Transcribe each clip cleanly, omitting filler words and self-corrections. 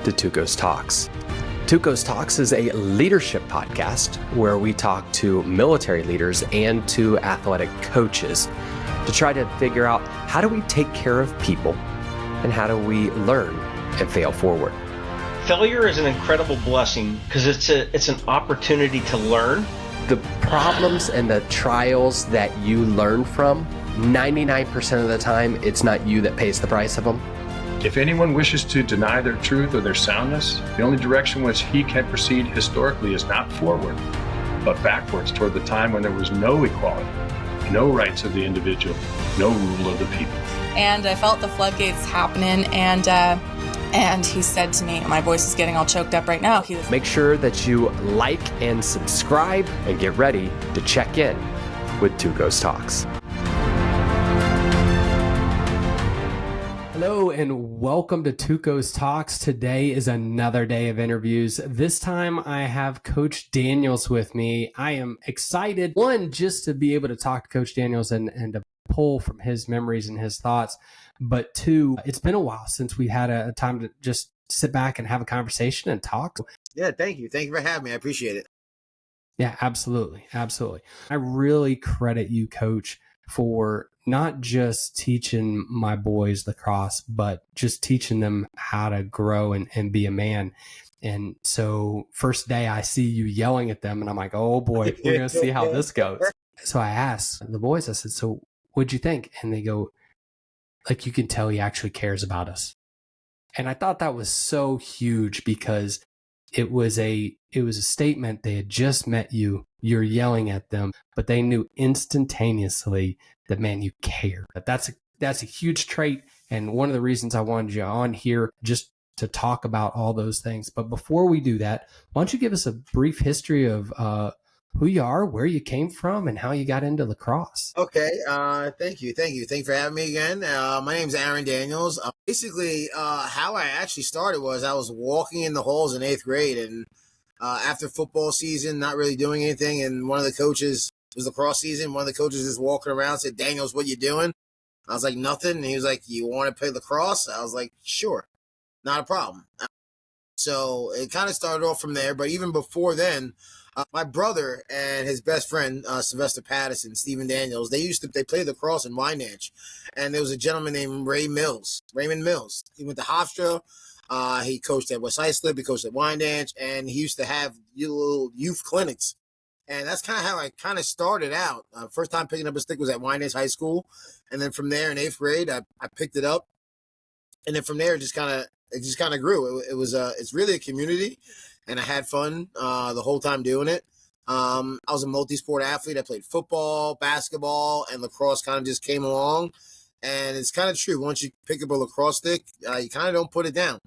to TUC0's Talks. TUC0's Talks is a leadership podcast where we talk to military leaders and to athletic coaches to try to figure out how do we take care of people and how do we learn and fail forward. Failure is an incredible blessing because it's an opportunity to learn. The problems and the trials that you learn from, 99% of the time, it's not you that pays the price of them. If anyone wishes to deny their truth or their soundness, the only direction which he can proceed historically is not forward, but backwards toward the time when there was no equality, no rights of the individual, no rule of the people. And I felt the floodgates happening, and he said to me, my voice is getting all choked up right now. Make sure that you like and subscribe and get ready to check in with TUC0's Talks. Hello and welcome to TUC0's Talks. Today is another day of interviews. This time I have Coach Daniels with me. I am excited, one, just to be able to talk to Coach Daniels and to pull from his memories and his thoughts. But two, it's been a while since we had a time to just sit back and have a conversation and talk. Yeah, thank you. Thank you for having me. I appreciate it. Yeah, absolutely. Absolutely. I really credit you, Coach, for not just teaching my boys lacrosse, but just teaching them how to grow and be a man. And so first day I see you yelling at them and I'm like, oh boy, we're going to see how this goes. So I asked the boys, I said, so what'd you think? And they go, like, you can tell he actually cares about us. And I thought that was so huge because it was a statement. They had just met you, you're yelling at them, but they knew instantaneously that, man, you care. That's a huge trait. And one of the reasons I wanted you on here just to talk about all those things. But before we do that, why don't you give us a brief history of who you are, where you came from, and how you got into lacrosse? Okay. Thank you. Thank you for having me again. My name's Aaron Daniels. Basically, how I actually started was I was walking in the halls in 8th grade, and after football season, not really doing anything, and one of the coaches, it was lacrosse season, one of the coaches just walking around said, Daniels, what you doing? I was like, nothing. And he was like, you want to play lacrosse? I was like, sure, not a problem. So it kind of started off from there. But even before then, my brother and his best friend, Sylvester Patterson, Stephen Daniels, they played lacrosse in Wyandanch. And there was a gentleman named Raymond Mills. He went to Hofstra. He coached at West Islip. He coached at Wyandanch. And he used to have little youth clinics. And that's kind of how I kind of started out. First time picking up a stick was at Wyandanch High School. And then from there in 8th grade, I picked it up. And then from there, it just kind of grew. It's really a community. And I had fun the whole time doing it. I was a multi-sport athlete. I played football, basketball, and lacrosse kind of just came along. And it's kind of true. Once you pick up a lacrosse stick, you kind of don't put it down.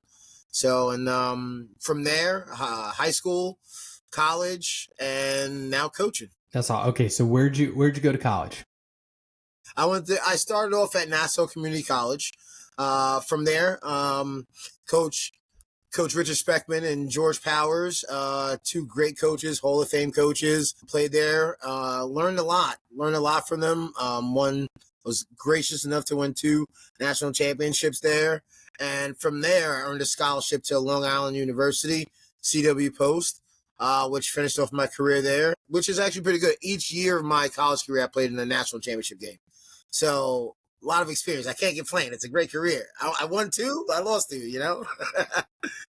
So, and from there, high school, college, and now coaching. That's all. Okay, so where'd you go to college? I started off at Nassau Community College. From there, Coach Richard Speckman and George Powers, two great coaches, Hall of Fame coaches, played there, learned a lot from them. One was gracious enough to win 2 national championships there. And from there, I earned a scholarship to Long Island University, CW Post, which finished off my career there, which is actually pretty good. Each year of my college career, I played in the national championship game. So a lot of experience. I can't complain. It's a great career. I won 2, I lost 2, you know?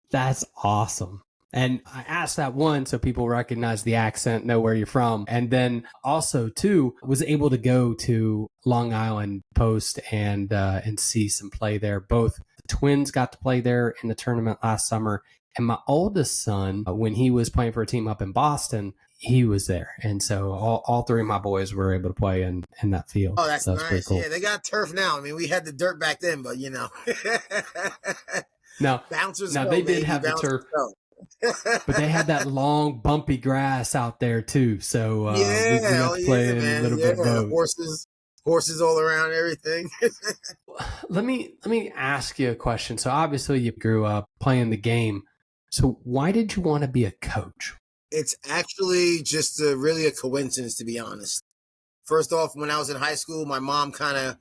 That's awesome. And I asked that, one, so people recognize the accent, know where you're from. And then also, two, was able to go to Long Island Post and see some play there. Both the twins got to play there in the tournament last summer. And my oldest son, when he was playing for a team up in Boston, he was there. And so all 3 of my boys were able to play in that field. Oh, that's nice. Pretty cool. Yeah, they got turf now. I mean, we had the dirt back then, but, you know. Now, bouncers they did have the turf. But they had that long, bumpy grass out there too. So we got to play in a little bit of both. Horses all around, everything. Let me ask you a question. So obviously you grew up playing the game. So why did you want to be a coach? It's actually just really a coincidence, to be honest. First off, when I was in high school, my mom kind of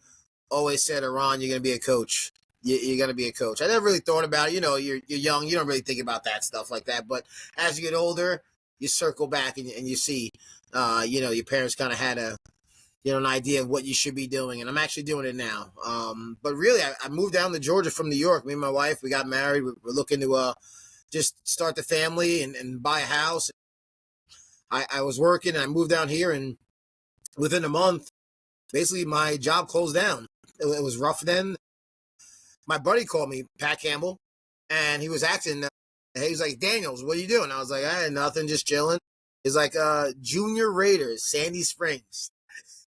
always said, Ron, you're going to be a coach. you're going to be a coach. I never really thought about it. You're young. You don't really think about that stuff like that. But as you get older, you circle back and you see, your parents kind of had an idea of what you should be doing. And I'm actually doing it now. But really, I moved down to Georgia from New York. Me and my wife, we got married. We're looking to just start the family and buy a house. I was working and I moved down here, and within a month, basically my job closed down. It was rough then. My buddy called me, Pat Campbell, and he was asking, he was like, Daniels, what are you doing? I was like, nothing, just chilling. He's like, Junior Raiders, Sandy Springs.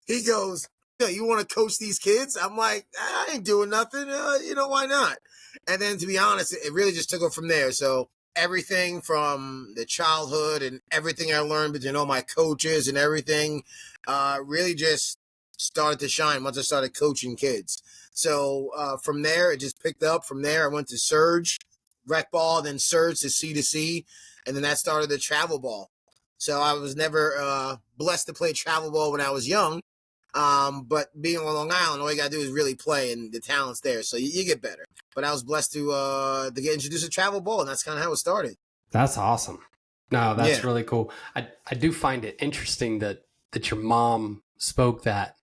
He goes, you want to coach these kids? I'm like, I ain't doing nothing. Why not? And then, to be honest, it really just took it from there. So everything from the childhood and everything I learned between all my coaches and everything really just started to shine once I started coaching kids. So from there, it just picked up. From there, I went to Surge, rec ball, then Surge to C2C, and then that started the travel ball. So I was never blessed to play travel ball when I was young. But being on Long Island, all you got to do is really play, and the talent's there. So you get better. But I was blessed to get introduced to travel ball, and that's kind of how it started. That's awesome. No, that's really cool. I do find it interesting that your mom spoke that,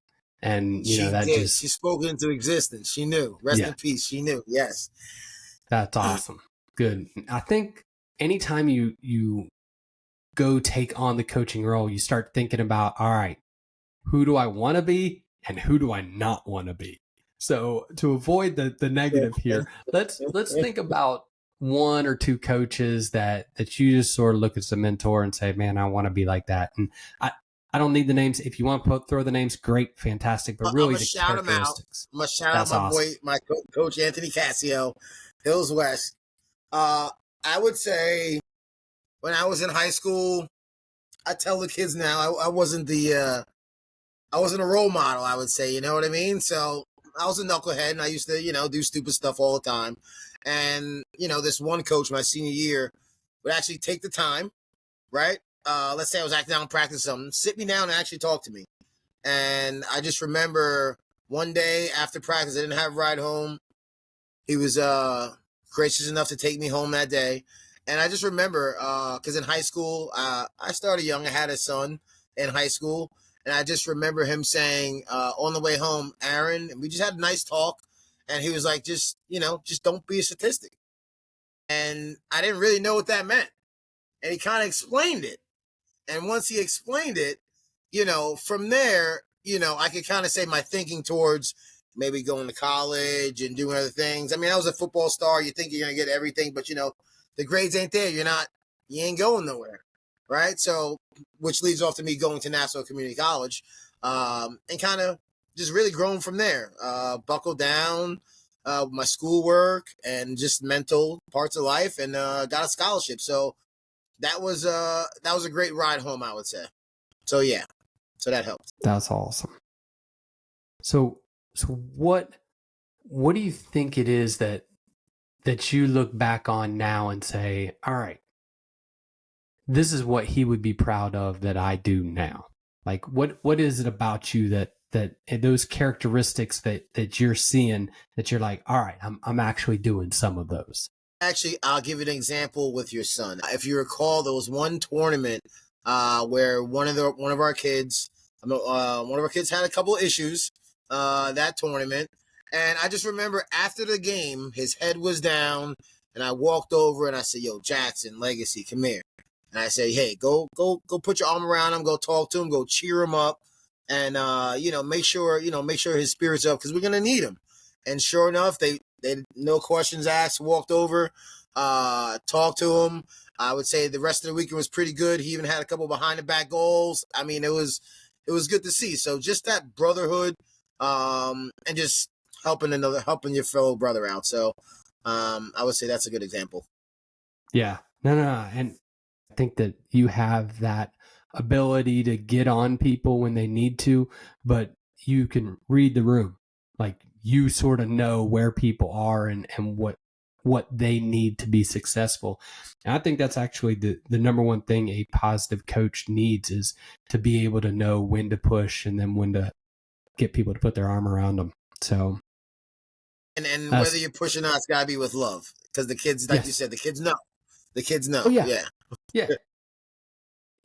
and she that did. just, she spoke it into existence. She knew. Rest in peace. She knew. Yes. That's awesome. Good. I think anytime you go take on the coaching role, you start thinking about, all right, who do I want to be and who do I not want to be? So to avoid the negative here, let's think about one or two coaches that you just sort of look as a mentor and say, man, I want to be like that. And I don't need the names. If you want to throw the names, great, fantastic. But really, the characteristics. I'm gonna shout out my boy, my coach Anthony Cassio, Hills West. I would say when I was in high school, I tell the kids now I wasn't a role model. I would say, you know what I mean. So I was a knucklehead, and I used to do stupid stuff all the time. And this one coach my senior year would actually take the time, right? Let's say I was acting out in practice or something, sit me down and actually talk to me. And I just remember one day after practice, I didn't have a ride home. He was gracious enough to take me home that day. And I just remember, because in high school, I started young. I had a son in high school. And I just remember him saying on the way home, Aaron, and we just had a nice talk. And he was like, just don't be a statistic. And I didn't really know what that meant. And he kind of explained it. And once he explained it, from there, I could kind of say my thinking towards maybe going to college and doing other things. I mean, I was a football star. You think you're going to get everything, but, the grades ain't there. You ain't going nowhere. Right. So, which leads off to me going to Nassau Community College and kind of just really growing from there. Buckled down my schoolwork and just mental parts of life, and got a scholarship. So that was a great ride home, I would say. So yeah, so that helped. That's awesome. So what do you think it is that you look back on now and say, all right, this is what he would be proud of that I do now? Like, what is it about you that those characteristics that you're seeing that you're like, all right, I'm actually doing some of those? Actually, I'll give you an example with your son. If you recall, there was one tournament where one of our kids had a couple of issues that tournament, and I just remember after the game, his head was down, and I walked over and I said, "Yo, Jackson, Legacy, come here." And I say, hey, go put your arm around him, go talk to him, go cheer him up, and make sure his spirit's up, because we're gonna need him. And sure enough, they no questions asked, walked over, talked to him. I would say the rest of the weekend was pretty good. He even had a couple behind the back goals. I mean, it was good to see. So just that brotherhood, and just helping your fellow brother out. So I would say that's a good example. Yeah, no, and I think that you have that ability to get on people when they need to, but you can read the room. Like, you sort of know where people are and what they need to be successful. And I think that's actually the number one thing a positive coach needs, is to be able to know when to push and then when to get people to put their arm around them. So, And whether you're pushing or not, it's got to be with love, because the kids, like you said, the kids know. The kids know. Oh, yeah.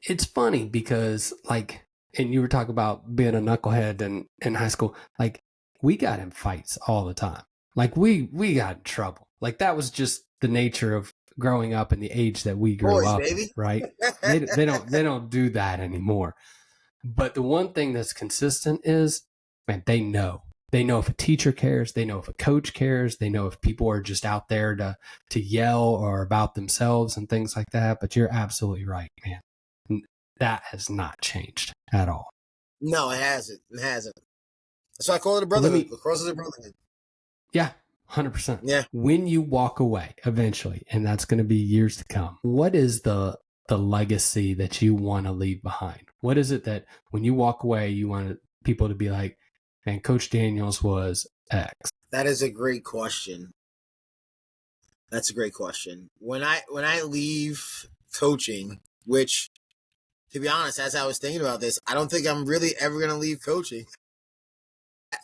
It's funny because, like, and you were talking about being a knucklehead in high school. Like, we got in fights all the time. Like, we got in trouble. Like, that was just the nature of growing up in the age that we grew up in, right? They don't do that anymore. But the one thing that's consistent is, man, they know. They know if a teacher cares. They know if a coach cares. They know if people are just out there to yell or about themselves and things like that. But you're absolutely right, man. That has not changed at all. No, it hasn't. It hasn't. That's why I call it a brotherhood. Lacrosse is a brotherhood. Yeah, 100%. Yeah. When you walk away eventually, and that's going to be years to come, what is the legacy that you want to leave behind? What is it that when you walk away, you want people to be like, man, Coach Daniels was X? That is a great question. That's a great question. When I leave coaching, which, to be honest, as I was thinking about this, I don't think I'm really ever going to leave coaching.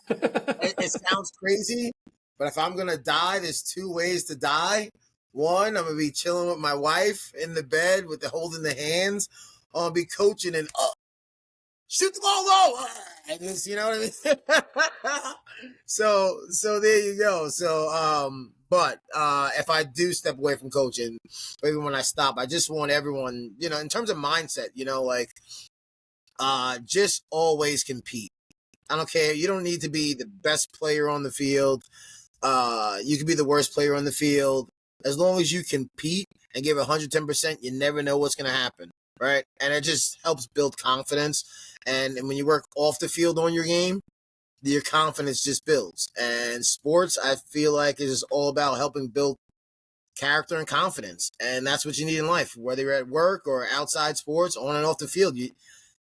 It sounds crazy, but if I'm going to die, there's two ways to die. One, I'm going to be chilling with my wife in the bed with the holding the hands. Or I'll be coaching and shoot the ball low. And just, you know what I mean? So there you go. So, but if I do step away from coaching, or even when I stop, I just want everyone, you know, in terms of mindset, you know, like, just always compete. I don't care. You don't need to be the best player on the field. You can be the worst player on the field. As long as you compete and give 110%, you never know what's going to happen, right? And it just helps build confidence. And when you work off the field on your game, your confidence just builds. And sports, I feel like, is all about helping build character and confidence. And that's what you need in life, whether you're at work or outside sports, on and off the field. You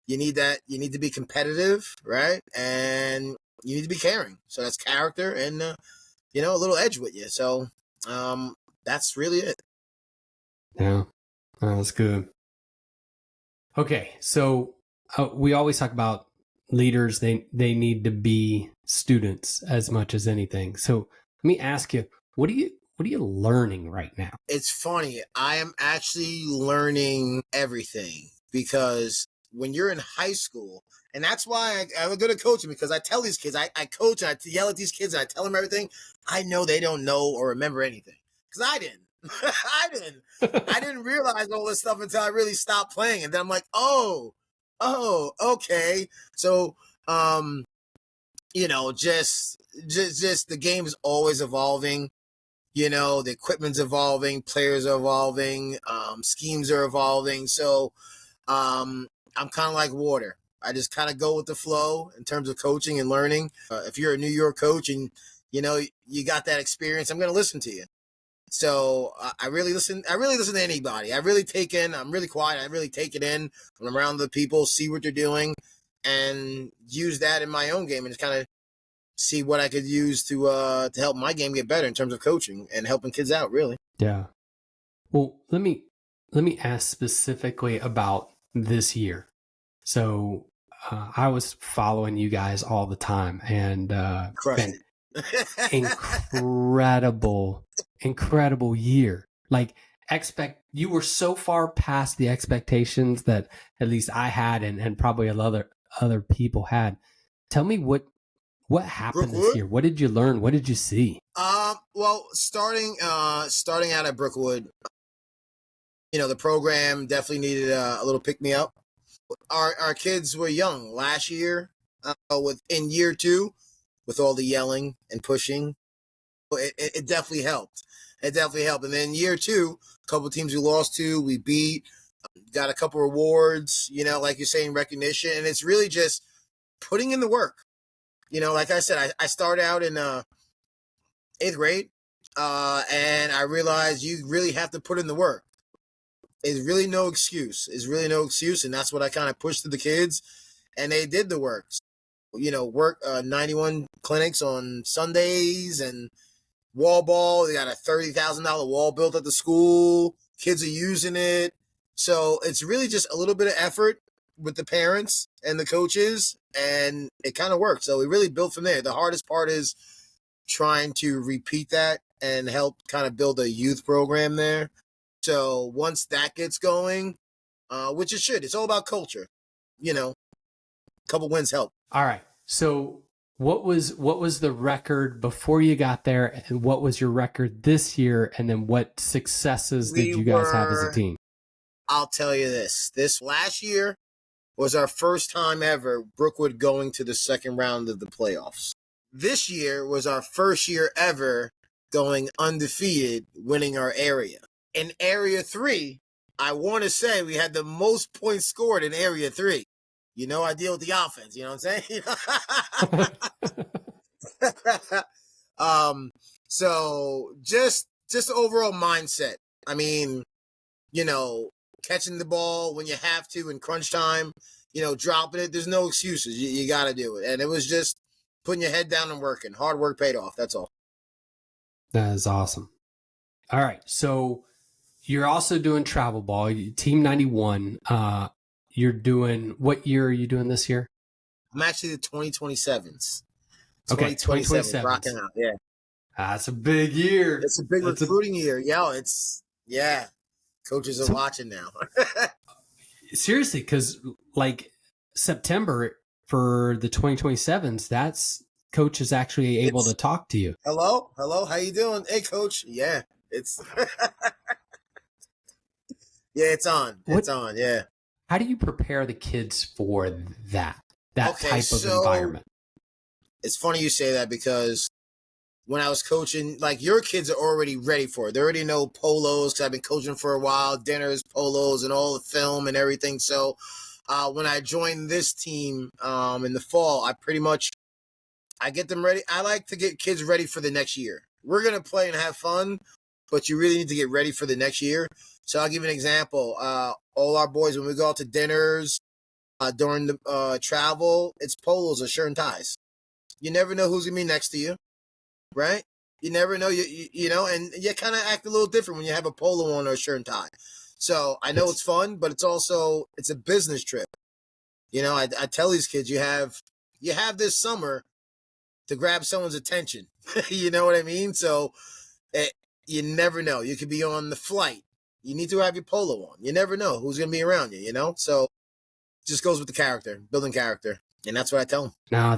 need that. You need to be competitive, right? And you need to be caring. So that's character and, you know, a little edge with you. So that's really it. Yeah, that's good. Okay, so we always talk about leaders. They need to be students as much as anything. So let me ask you, what are you learning right now? It's funny. I am actually learning everything, because when you're in high school, and that's why I'm good at coaching, because I tell these kids, I coach and I yell at these kids and I tell them everything. I know they don't know or remember anything, because I didn't. I didn't realize all this stuff until I really stopped playing. And then I'm like, oh, okay. So, you know, just the game is always evolving. You know, the equipment's evolving, players are evolving, schemes are evolving. So, I'm kind of like water. I just kind of go with the flow in terms of coaching and learning. If you're a New York coach and, you know, you got that experience, I'm going to listen to you. So I really listen to anybody. I'm really quiet. I really take it in when I'm around the people, see what they're doing, and use that in my own game, and just kind of see what I could use to help my game get better in terms of coaching and helping kids out, really. Yeah. Well, let me ask specifically about this year. So I was following you guys all the time, and incredible year. Like, you were so far past the expectations that at least I had, and probably other people had. Tell me what happened this year. What did you learn? What did you see? Well, starting out at Brookwood, you know, the program definitely needed a little pick me up. Our kids were young last year. In year 2, with all the yelling and pushing, it definitely helped. It definitely helped. And then year 2, a couple of teams we lost to, we beat, got a couple of awards, you know, like you're saying, recognition. And it's really just putting in the work. You know, like I said, I started out in 8th grade, and I realized you really have to put in the work. There's really no excuse. And that's what I kind of pushed to the kids, and they did the work. You know, 91 clinics on Sundays and wall ball. They got a $30,000 wall built at the school. Kids are using it. So it's really just a little bit of effort with the parents and the coaches, and it kind of works. So we really built from there. The hardest part is trying to repeat that and help kind of build a youth program there. So once that gets going, which it should, it's all about culture. A couple wins help. All right. So what was the record before you got there, and what was your record this year, and then what successes did you guys have as a team? I'll tell you this. This last year was our first time ever Brookwood going to the second round of the playoffs. This year was our first year ever going undefeated, winning our area. In Area 3, I want to say we had the most points scored in Area 3. I deal with the offense, you know what I'm saying? So just overall mindset. I mean, catching the ball when you have to in crunch time, dropping it. There's no excuses. You got to do it. And it was just putting your head down and working. Hard work paid off. That's all. That is awesome. All right. So you're also doing travel ball, Team 91. You're doing, what year are you doing this year? I'm actually the 2027s. Okay, 2027. Rocking out, yeah. That's a big year. It's a big recruiting year. Yeah. Coaches are watching now. Seriously, because September for the 2027s, that's coach is actually able to talk to you. Hello, how you doing? Hey, coach. Yeah, it's yeah, it's on. It's on. Yeah. How do you prepare the kids for that type of environment? It's funny you say that, because when I was coaching, your kids are already ready for it. They already know polos, because I've been coaching for a while, dinners, polos, and all the film and everything. So when I joined this team in the fall, I get them ready. I like to get kids ready for the next year. We're going to play and have fun, but you really need to get ready for the next year. So I'll give you an example. All our boys, when we go out to dinners during the travel, it's polos or shirt and ties. You never know who's going to be next to you, right? You never know, you know, and you kind of act a little different when you have a polo on or a shirt and tie. So I know it's fun, but it's a business trip. You know, I tell these kids, you have this summer to grab someone's attention. You know what I mean? So you never know. You could be on the flight. You need to have your polo on. You never know who's going to be around you, you know? So it just goes with the character, building character. And that's what I tell them. No,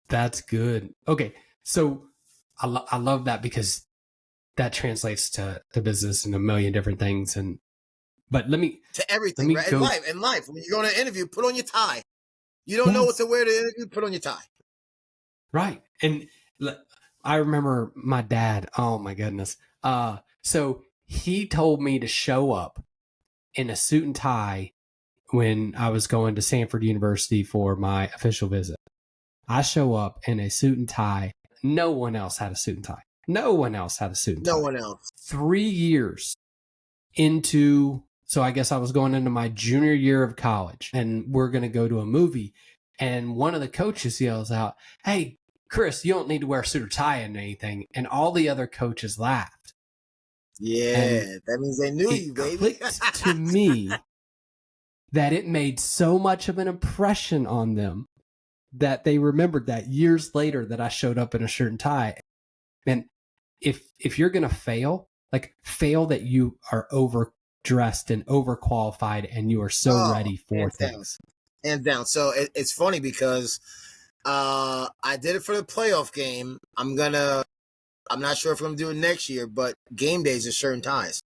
that's good. Okay. So I love that, because that translates to business and a million different things. But let me to everything, right? In life, when you go to an interview, put on your tie. You don't know what to wear to the interview, put on your tie. Right. And I remember my dad, oh my goodness. So he told me to show up in a suit and tie when I was going to Sanford University for my official visit. I show up in a suit and tie. No one else had a suit and tie. No one else had a suit and tie. No one else. 3 years into, so I guess I was going into my junior year of college, and we're going to go to a movie. And one of the coaches yells out, "Hey, Chris, you don't need to wear a suit or tie and anything." And all the other coaches laughed. Yeah, that means they knew you, baby. It clicked to me that it made so much of an impression on them that they remembered that years later that I showed up in a shirt and tie. And if you're going to fail that you are overdressed and overqualified and you are so ready for things. Hands down. So it's funny because I did it for the playoff game. I'm not sure if I'm going to do it next year, but game days are shirt and ties.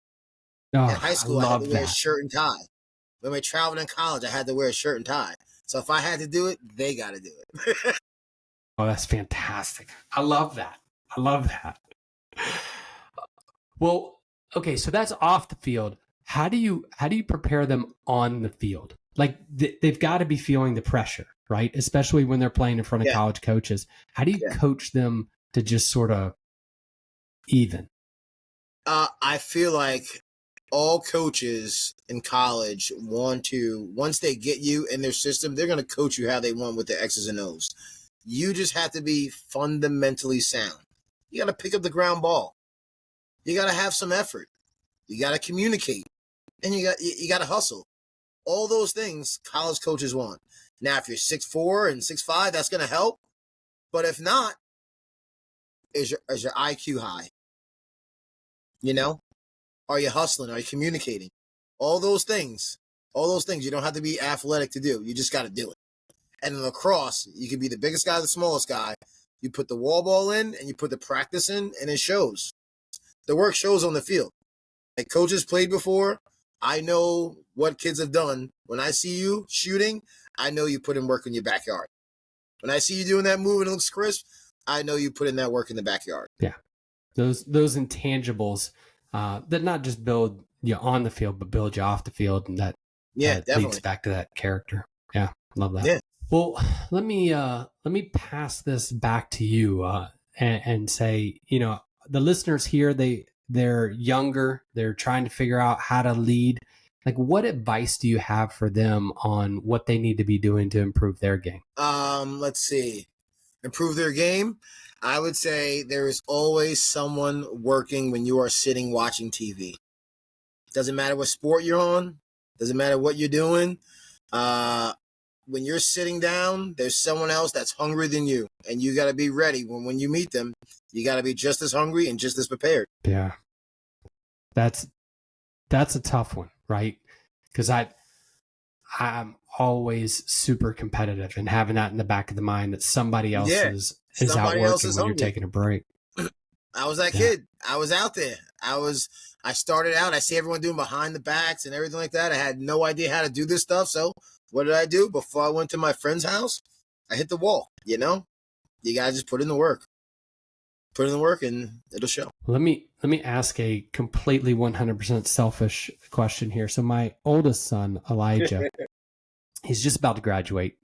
Oh, in high school, I had to wear a shirt and tie. When we traveled in college, I had to wear a shirt and tie. So if I had to do it, they got to do it. Oh, that's fantastic. I love that. Well, okay, so that's off the field. How do you prepare them on the field? Like they've got to be feeling the pressure, right? Especially when they're playing in front of college coaches. How do you coach them to just sort of even? I feel like all coaches in college want to, once they get you in their system, they're going to coach you how they want with the X's and O's. You just have to be fundamentally sound. You got to pick up the ground ball. You got to have some effort. You got to communicate, and you got to hustle. All those things college coaches want. Now, if you're 6'4" and 6'5", that's going to help. But if not, is your IQ high? You know, are you hustling? Are you communicating? All those things. You don't have to be athletic to do. You just got to do it. And in lacrosse, you can be the biggest guy, the smallest guy. You put the wall ball in and you put the practice in, and it shows. The work shows on the field. Like coaches played before. I know what kids have done. When I see you shooting, I know you put in work in your backyard. When I see you doing that move and it looks crisp, I know you put in that work in the backyard. Yeah. Those intangibles that not just build you on the field, but build you off the field. And that leads back to that character. Yeah. Love that. Yeah. Well, let me pass this back to you and say, you know, the listeners here, they're younger, they're trying to figure out how to lead. Like, what advice do you have for them on what they need to be doing to improve their game? Let's see. Improve their game. I would say there is always someone working when you are sitting watching TV. Doesn't matter what sport you're on. Doesn't matter what you're doing. When you're sitting down, there's someone else that's hungrier than you, and you got to be ready. When you meet them, you got to be just as hungry and just as prepared. Yeah, that's a tough one, right? Because I'm always super competitive, and having that in the back of the mind that somebody else is out working when you're taking a break. I was that kid. I was out there. I started out. I see everyone doing behind the backs and everything like that. I had no idea how to do this stuff, so. What did I do? Before I went to my friend's house, I hit the wall, you know? You got to just put in the work. Put in the work and it'll show. Let me ask a completely 100% selfish question here. So my oldest son, Elijah, he's just about to graduate.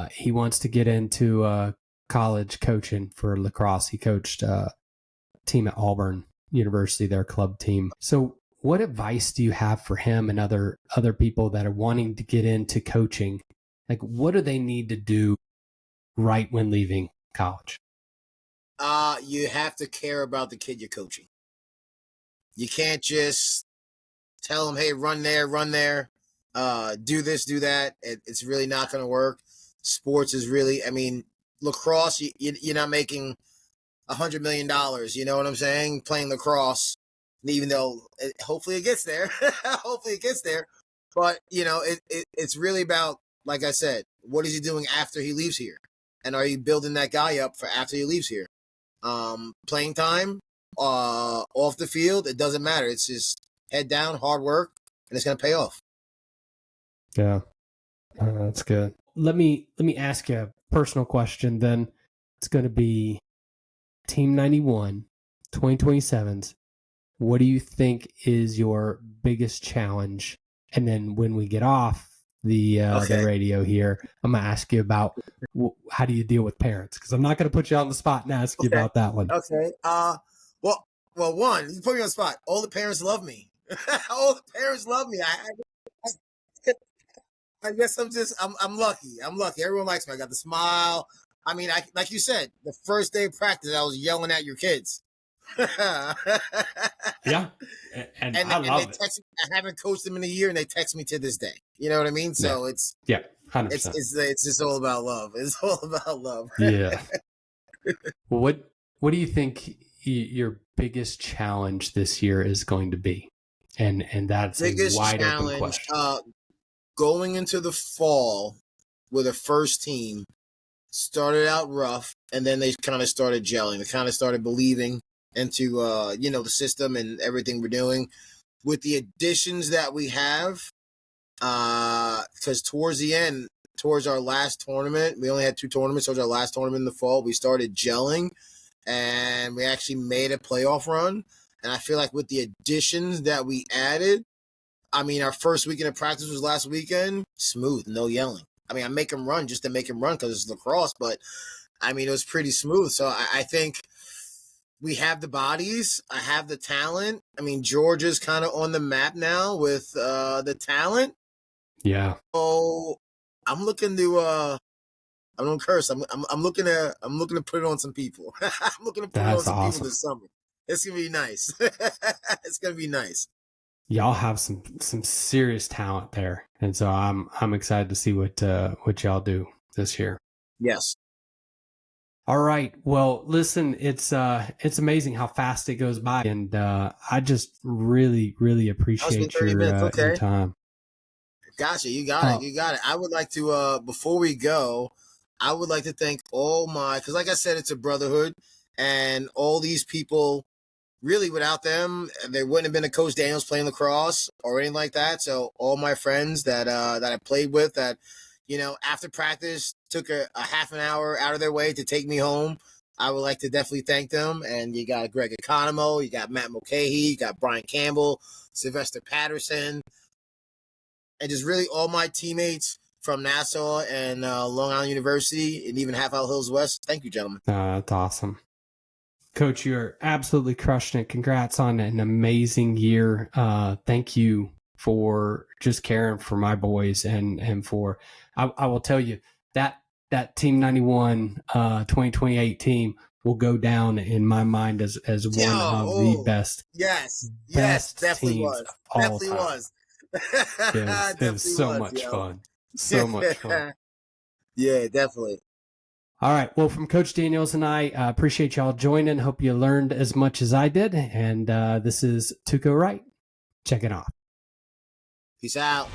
He wants to get into college coaching for lacrosse. He coached a team at Auburn University, their club team. So what advice do you have for him and other people that are wanting to get into coaching? Like, what do they need to do right when leaving college? You have to care about the kid you're coaching. You can't just tell them, hey, run there, do this, do that. It's really not going to work. Sports is really, I mean, lacrosse, you're not making $100 million. You know what I'm saying? Playing lacrosse. Even though hopefully it gets there, but you know, it's really about, like I said, what is he doing after he leaves here? And are you building that guy up for after he leaves here? Playing time, off the field, it doesn't matter. It's just head down, hard work, and it's going to pay off. Yeah. That's good. Let me ask you a personal question then. It's going to be Team 91, 2027's. What do you think is your biggest challenge? And then when we get off the radio here, I'm going to ask you about how do you deal with parents? Because I'm not going to put you on the spot and ask you about that one. Okay. Well, one, you put me on the spot. All the parents love me. All the parents love me. I guess I'm lucky. I'm lucky. Everyone likes me. I got the smile. I mean, like you said, the first day of practice, I was yelling at your kids. Yeah, and I love it. I haven't coached them in a year, and they text me to this day. You know what I mean? So it's 100%. It's just all about love. It's all about love. Yeah. What do you think your biggest challenge this year is going to be? And that's biggest a wide open question. Going into the fall with a first team started out rough, and then they kind of started gelling. They kind of started believing into the system and everything we're doing with the additions that we have, because towards the end, towards our last tournament, we only had 2 tournaments. Towards our last tournament in the fall, we started gelling, and we actually made a playoff run. And I feel like with the additions that we added, I mean, our first weekend of practice was last weekend, smooth, no yelling. I mean, I make them run just to make them run because it's lacrosse, but I mean, it was pretty smooth. So I think we have the bodies. I have the talent. I mean, Georgia's kind of on the map now with the talent. Yeah. So I'm looking to I don't curse. I'm looking to put it on some people. I'm looking to put it on some people this summer. It's gonna be nice. It's gonna be nice. Y'all have some serious talent there, and so I'm excited to see what y'all do this year. Yes. All right. Well, listen, it's amazing how fast it goes by, and I just really, really That was been appreciate 30 minutes. your Okay. time. Gotcha. You got it. You got it. I would like to, before we go, I would like to thank all my, because like I said, it's a brotherhood, and all these people, really without them, there wouldn't have been a Coach Daniels playing lacrosse or anything like that. So all my friends that I played with that, after practice took a half an hour out of their way to take me home. I would like to definitely thank them. And you got Greg Economo, you got Matt Mulcahy, you got Brian Campbell, Sylvester Patterson, and just really all my teammates from Nassau and Long Island University and even Half Out Hills West. Thank you, gentlemen. That's awesome. Coach, you're absolutely crushing it. Congrats on an amazing year. Thank you for just caring for my boys and for, I will tell you that Team 91 2028 team will go down in my mind as one of the best. Yes, definitely teams was. of all Definitely time. was. It was so much fun. So much fun. Yeah, definitely. All right. Well, from Coach Daniels and I, appreciate y'all joining. Hope you learned as much as I did. And this is TUC0's Right. Check it out. Peace out.